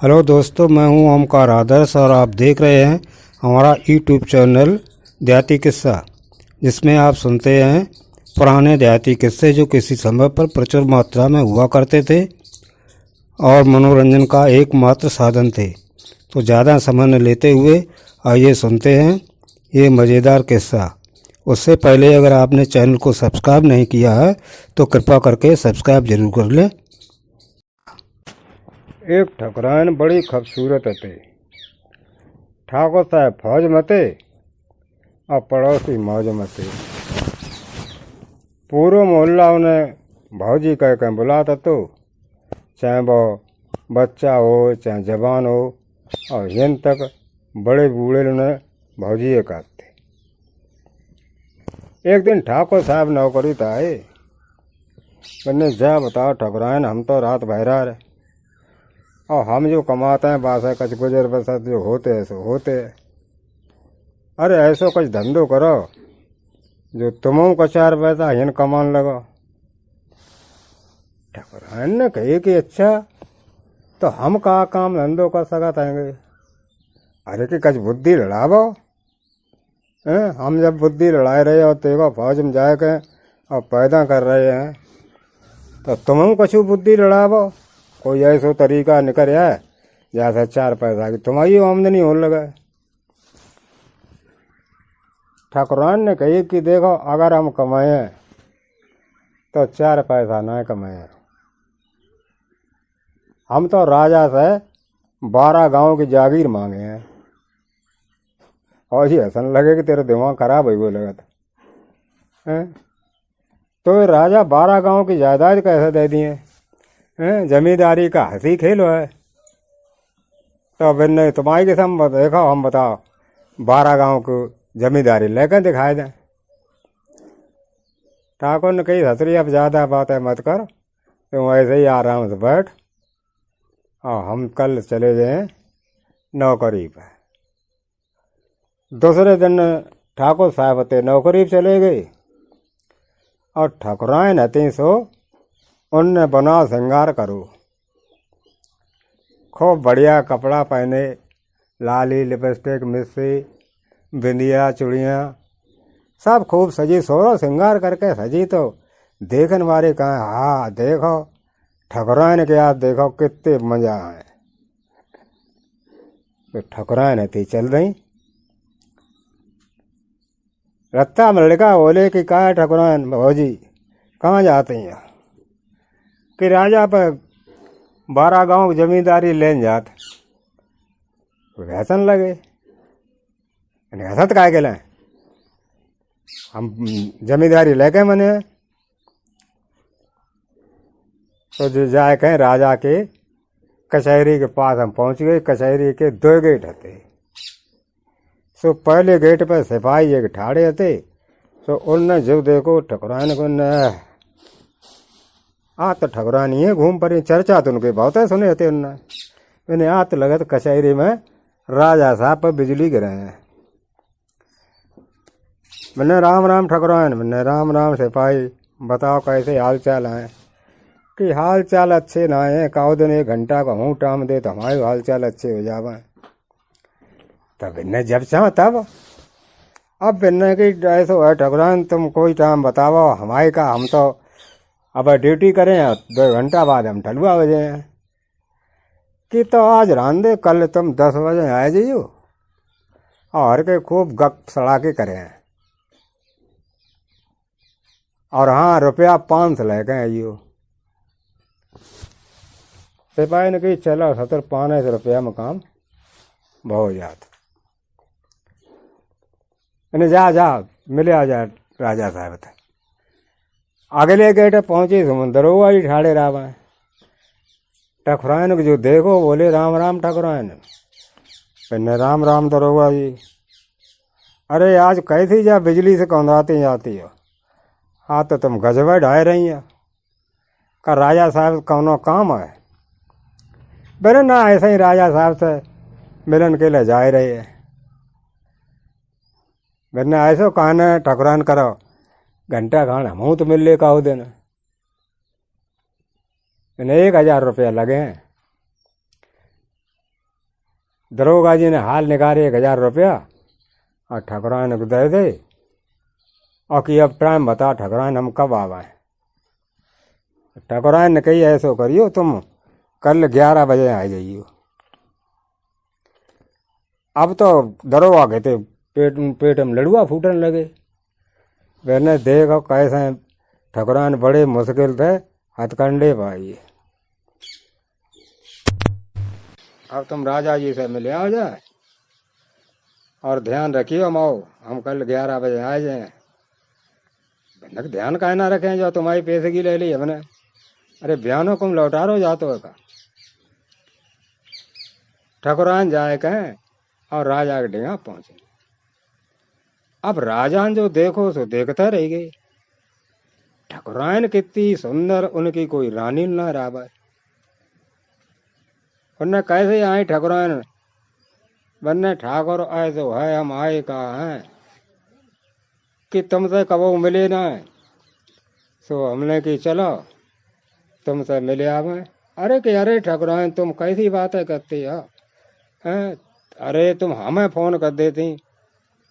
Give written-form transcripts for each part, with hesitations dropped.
Hello दोस्तों, मैं हूं ओमकार आदर्श और आप देख रहे हैं हमारा यूट्यूब चैनल देहाती किस्सा, जिसमें आप सुनते हैं पुराने देहाती किस्से जो किसी समय पर प्रचुर मात्रा में हुआ करते थे और मनोरंजन का एकमात्र साधन थे। तो ज़्यादा समय न लेते हुए आइए सुनते हैं ये मज़ेदार किस्सा। उससे पहले अगर आपने चैनल को सब्सक्राइब नहीं किया है तो कृपा करके सब्सक्राइब जरूर कर लें। एक ठकुराइन बड़ी खूबसूरत थे। ठाकुर साहब फौज में थे और पड़ोसी मौज में थे। पूरा मोहल्ला उन्हें भौजी कह के बुलाता, तो चाहे वो बच्चा हो चाहे जवान हो, और इन तक बड़े बूढ़े उन्हें भौजी कहते। एक दिन ठाकुर साहब नौकरी था आए। मैंने जा बताओ ठकुराइन, हम तो रात बहरा रहे और हम जो कमाते हैं बास है कुछ गुजर बसर जो होते हैं सो होते हैं। अरे ऐसो कुछ धंधो करो जो तुम को 4 पैसा हिन कमान लगो। ठकुराइन ने कही कि अच्छा, तो हम कहा काम धंधो कर सकते हैं। अरे कि कुछ बुद्धि लड़ावो। हम जब बुद्धि लड़ाए रहे और देखो फौज में जाए के और पैदा कर रहे हैं, तो तुम कुछ बुद्धि लड़ावो। कोई ऐसा तरीका निकल है जैसे 4 पैसा की तुम्हारी आमदनी होने लगा। ठाकुरान ने कही कि देखो, अगर हम कमाए तो 4 पैसा ना कमाए। हम तो राजा से 12 गांव की जागीर मांगे हैं। और ये हसन लगे कि तेरा दिमाग खराब हो लगा था। तो राजा 12 गांव की जायदाद कैसे दे दिए? जमींदारी का हंसी खेलो है। तो फिर नहीं तुम्हारी किस्म देखो, हम बताओ 12 गांव को जमींदारी लेकर दिखाए दें। ठाकुर ने कही हसरी, अब ज्यादा बातें मत कर, तुम ऐसे ही आराम से बैठ और हम कल चले जाए नौकरी पर। दूसरे दिन ठाकुर साहब थे नौकरी पर चले गए और ठकुराइन हती सो उनने बना श्रृंगार करो। खूब बढ़िया कपड़ा पहने, लाली लिपस्टिक मिस्सी बिंदिया चूड़ियाँ सब खूब सजी सोरो श्रृंगार करके सजी। तो देखने वाले कहा, हाँ देखो ठकुराइन के याद देखो कितने मजा आए। तो ठकुराइन थी चल रही। रत्ता में लड़का बोले कि कहा ठकुराइन भौजी कहाँ जाती हैं? कि राजा पर 12 गांव की जमींदारी लेन जात। हसन लगे, हसत काय के लें, हम जमींदारी लेके मने। तो जो जाए कहें राजा के कचहरी के पास हम पहुंच गए। कचहरी के 2 गेट थे। सो पहले गेट पर सिपाही एक ठाड़े थे। तो उनने जो देखो ठकुराइन को तो ठकुरानी है घूम पड़ी। चर्चा तो उनके बहुत है सुने थे उनने। मैंने तो लगा तो कचहरी में राजा साहब पर बिजली गिरे हैं। मैंने राम राम ठकुराइन। मैंने राम राम सिपाही, बताओ कैसे हाल चाल है? कि हाल चाल अच्छे ना है, काउ दिन 1 घंटा का हूँ टाइम दे तो हमारे हाल चाल अच्छे हो जावे। तब इन्हें जब चाह तब अब इन्हें कि ऐसा है ठकुराइन, तुम कोई टाइम बताओ हमारे का, हम तो अब ड्यूटी करें 2 घंटा बाद हम ठलुआ बजे हैं। कि तो आज रांधे, कल तुम 10 बजे आ जाइयो और के खूब गप सड़ाके करें। और हाँ रुपया 500 लेके आइयो। सिपाही ने कही चलो 70-500 रुपया में काम बहुत जात। जा जा मिले आ जा राजा साहब थे। अगले गेट पहुंचे दरोगा ही ठाड़े रहा। ठकुराइन को जो देखो बोले राम राम ठकुराइन। फिर राम राम दरोगा जी। अरे आज कैसी जा बिजली से कौंधाती जाती हो? हाँ तो तुम गजबे ढाए रही हो। का राजा साहब कौनो काम है? बेरे ना, ऐसे ही राजा साहब से मिलन के लिए जाए रही है। मैंने ऐसो कहना ठकुराइन करो घंटा खान हम तो मिल ले का देना। 1000 रुपया लगे हैं। दरोगा जी ने हाल निकाले 1000 रुपया और ठकुराइन को दे दे और कि अब टाइम बता ठकुराइन हम कब आवाएं। ठकुराइन ने कही ऐसो करियो तुम कल 11 बजे आ जाइयो। अब तो दरोगा कहते पेट पेट में लड़ुआ फूटने लगे। मैंने देखो कैसे ठकुराइन बड़े मुश्किल थे हथकंडे पाइए। अब तुम राजा जी से मिले आ जाए और ध्यान रखियो माओ हम कल 11 बजे आ जाए। ध्यान काहे ना रखें जो तुम्हारी पैसे की ले ली हमने। अरे बयानों को लौटा रो जातो है का। ठकुराइन जाए कहें और राजा के डेगा पहुंचे। अब राजान जो देखो सो देखता रह गई। ठकुराइन कितनी सुंदर उनकी कोई रानी ना रावा। उनने कैसे आए ठकुराइन बन्ने ठाकुर आए तो है हम आए कहा है कि तुमसे कबो मिले ना है। सो हमने की चलो तुमसे मिले आवे। अरे कि अरे ठकुराइन तुम कैसी बातें करती हो हैं। अरे तुम हमें फोन कर देती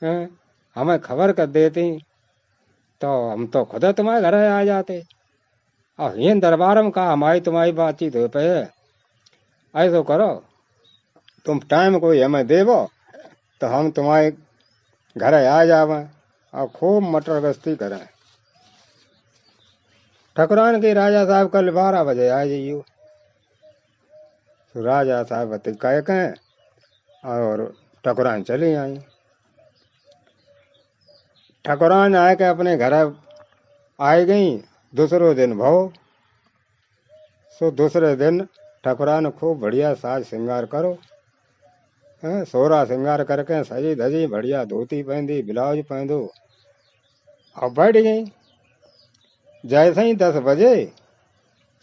हैं हमें खबर कर देती तो हम तो खुद तुम्हारे घर आ जाते। और ये दरबार में कहा हमारी तुम्हारी बातचीत हो पे। ऐसो करो तुम टाइम कोई हमें देवो तो हम तुम्हारे घर आ जावे और खूब मटर गश्ती करें। ठकुराइन के राजा साहब कल 12 बजे आ जाइयो। तो राजा साहब कह कहें और ठकुराइन चली आई। ठकुराइन आए के अपने घर आई गई। दूसरो दिन भाव सो दूसरे दिन ठकुराइन खूब बढ़िया साज श्रृंगार करो सोरा श्रृंगार करके सजी धजी बढ़िया धोती पहनी ब्लाउज पहनो और बैठ गई। जैसे ही 10 बजे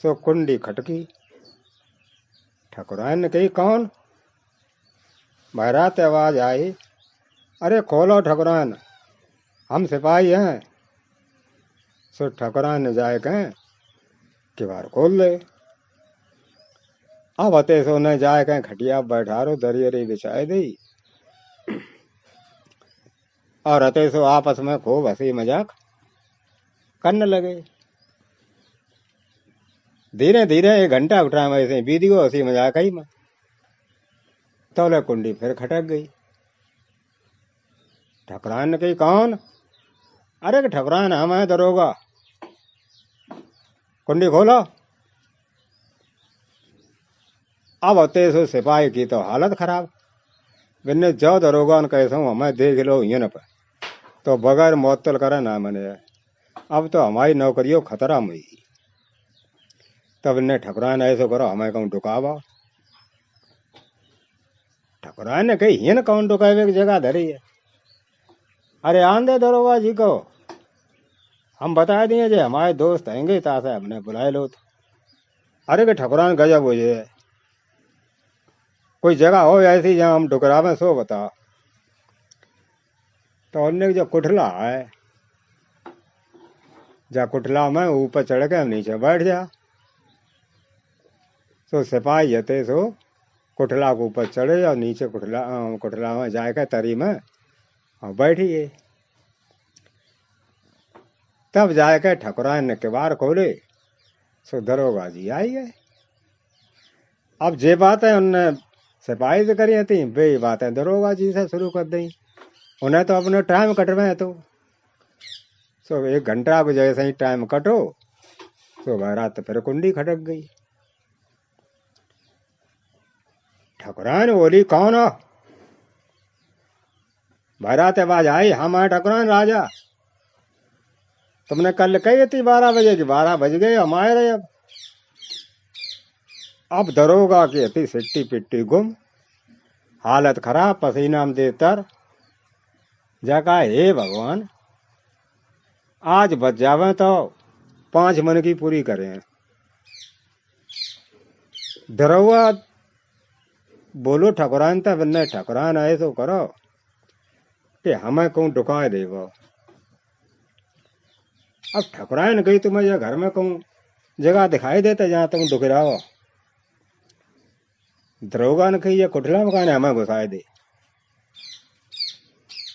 सो कुंडी खटकी। ठकुराइन ने कही कौन। बहरात आवाज आई। अरे खोलो ठकुराइन हम सिपाही हैं। सो ठकुराइन ने जाए कहें किवाड़ खोल दे। अब अते सो न जाए कहें खटिया बैठा रो दरियरी बिछाए दी और अते सो आपस में खूब हंसी मजाक करने लगे। धीरे धीरे 1 घंटा उठा में ऐसे बीदियो हंसी मजाक ही में तौले कुंडी फिर खटक गई। ठकुराइन ने कही कौन। अरे कि ठकुराइन हम है दरोगा कुंडी खोलो। अब अते सो सिपाही की तो हालत खराब। बिन्ने जो दरोगा ने कैसे हमें देख लो ये न तो बगैर मुअत्तल करे ना मने। अब तो हमारी नौकरियों खतरा में ही। तब इन्हें ठकुराइन ऐसो करो हमें कहूँ डुकावा। ठकुराइन ने कही ये न कौन डुकावे की जगह धरी है। अरे आंदे दरोगा जी को हम बता दिए जे हमारे दोस्त आएंगे तासे हमने बुलाए लो। अरे के ठकुराइन गजब हो जाए कोई जगह हो ऐसी जहाँ हम डुकरावे सो बता। तो उनने जो कुठला है जा कुठला में ऊपर चढ़ के नीचे बैठ जा। सो सिपाही हते सो कुठला के ऊपर चढ़े और नीचे कुठला में जाके तरी में और बैठी गए। तब जाके ठकुराइन ने किवाड़ खोले सो दरोगा जी आई गए। अब जे बातें उनने सिपाही से करी थी वे बातें दरोगा जी से शुरू कर दी। उन्हें तो अपने टाइम कटवे तो सो 1 घंटा को जैसे ही टाइम कटो सो बहरात फिर कुंडी खटक गई। ठकुराइन बोली कौन हो। बहरात आवाज आई हम आए ठकुराइन राजा। तुमने कल कही थी 12 बजे की 12 बज गए हम आए रहे। अब दरोगा की हती सिट्टी पिट्टी गुम हालत खराब पसीना में दे तर जका हे भगवान आज बच जावे तो 5 मन की पूरी करें। दरोगा बोलो ठकुराइन तब ने ठकुराइन ऐसो करो कि हमें कहूँ डुकाए देवो। अब ठकुराइन गई तुम्हें ये घर में कहूँ जगह दिखाई देते जहाँ तुम डुकराओ। दरोगा ने कही ये कुठला मकान हमें घुसाए दे।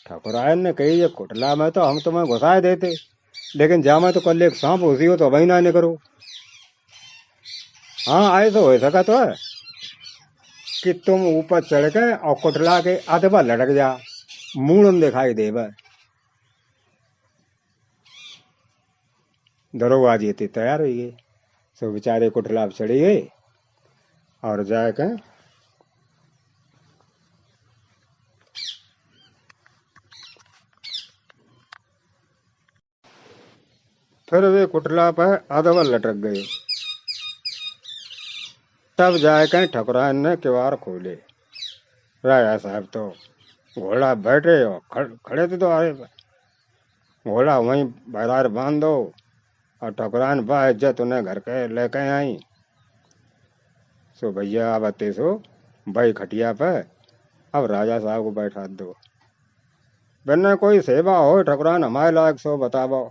ठकुरायन ने कही ये कुठला में तो हम तुम्हें घुसाए देते, लेकिन जा मैं तो कल एक सांप उसी हो तो वही ना करो। हाँ आए तो हो सका तो है कि तुम ऊपर चढ़ के और कुठला के अधवा लटक जा, मूड़न दिखाई दे। दरोगा जी थी तैयार हुई गए। सो बेचारे कुठला पे चढ़ी गए और जाके फिर वे कुठला पर अधवा लटक गए। तब जाके ठकुराइन ने किवाड़ खोले। राजा साहब तो घोड़ा बैठे हो खड़े थे तो आए घोड़ा वहीं बहरार बांध दो और ठकुराइन बा इज्जत उन्हें घर के लेके आई। सो भैया अब आते सो भाई खटिया पे अब राजा साहब को बैठा दो। बिना कोई सेवा हो ठकुराइन हमारे लायक सो बतावो।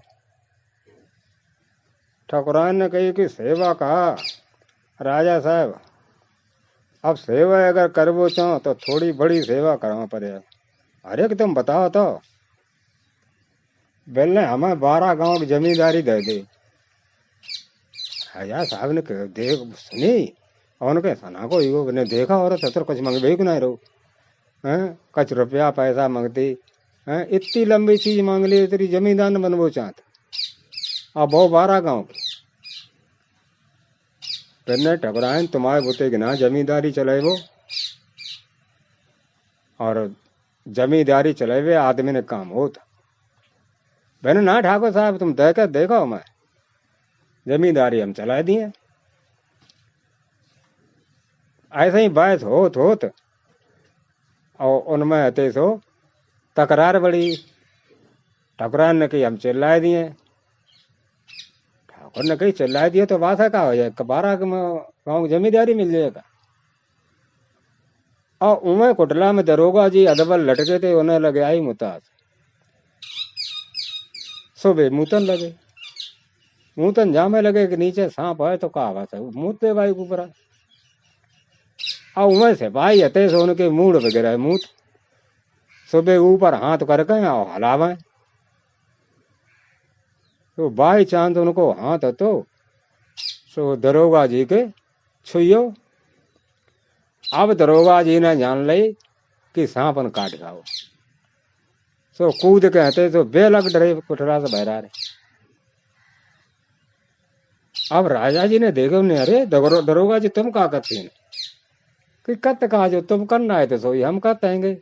ठकुराइन ने कही कि सेवा कहा राजा साहब, अब सेवा अगर करवो चाहो तो थोड़ी बड़ी सेवा करवा पड़े। अरे कि तुम बताओ तो। बोलने हमें 12 गांव की जमींदारी दे दे। राजा साहब ने देख सुनी उनके सना को युवक ने देखा और सतर कुछ मंग भी नहीं रो कुछ रुपया पैसा मांगती है, इतनी लंबी चीज मांग ली तेरी जमींदार बनवो चाहत। अब वो 12 गांव के फिर ठकुराइन तुम्हारे बुते के ना जमींदारी चलेबो और जमींदारी चलेबे आदमी ने काम होता। मैंने ना ठाकुर साहब तुम देखो मैं जमींदारी हम चला दिए। ऐसे ही बात होत और उनमें हते सो तकरार बड़ी। ठकुराइन ने कही हम चिल्लाए दिए। ठाकुर ने कही चिल्लाए दिए तो बात है का हो जाए 12 गाँव जमींदारी मिल जाएगा। और उमें कुटला में दरोगा जी अदबल लटके थे उन्हें लगे आई मुताज। सुबह मुतन लगे मुतन जामे लगे कि नीचे सांप है तो कहा बात है मुँहते भाई ऊपर। और उमें से भाई हते से उनके मूड वगैरह मूत सुबह ऊपर हाथ करके और हलावे तो बाई चांद उनको हाथ हतो सो दरोगा जी के छुयो। अब दरोगा जी ने जान ली कि सांपन काट खाओ सो कूद के हते तो बेलग डरे कुठरा से बहरा रहे। अब राजा जी ने देखो ने अरे दरोगा जी तुम क्या करते हैं कि कत कहा जो तुम करना है तो सोई हम कहते हैं।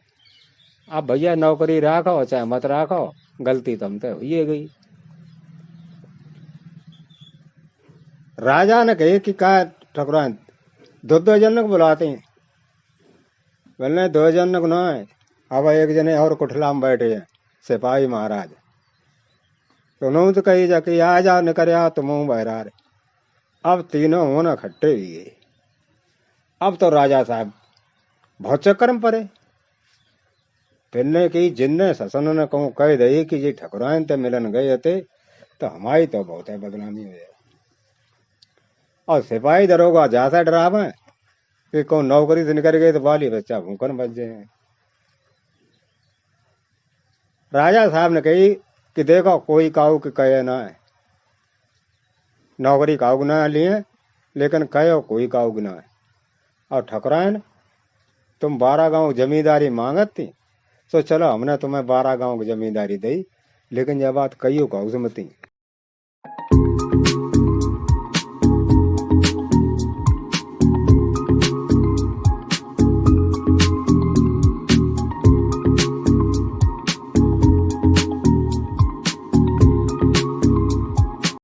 अब भैया नौकरी राखो चाहे मत राखो गलती तुम तो हुई गई। राजा ने कहे कि का ठकुराइन 2 जन को बुलाते हैं। बोलने 2 जन को ना है अब एक जने और कुठला में बैठे हैं सिपाही महाराज। तो उन्होंने तो कही जा कि आ जा निकर आ तो मुंह बहरा रहे। अब तीनों होना खट्टे हुई गए। अब तो राजा साहब बहुत चक्कर में पड़े। फिरने की जिन्ने ससन ने कहूँ कह दे कि जी ठकुराइन ते मिलन गए थे तो हमारी तो बहुत है बदनामी हो जाए। और सिपाही दरोगा जाता डरावे कि कौन नौकरी से निकल गए तो बाली बच्चा भूखन बच जाए। राजा साहब ने कही कि देखो कोई काऊ के कहे ना है नौकरी काऊ ना लिए लेकिन कहो कोई काऊ ना है। और ठकुराइन तुम 12 गांव जमींदारी मांगत थी तो चलो हमने तुम्हें 12 गांव की जमींदारी दी लेकिन यह बात कईयों काऊ से मती।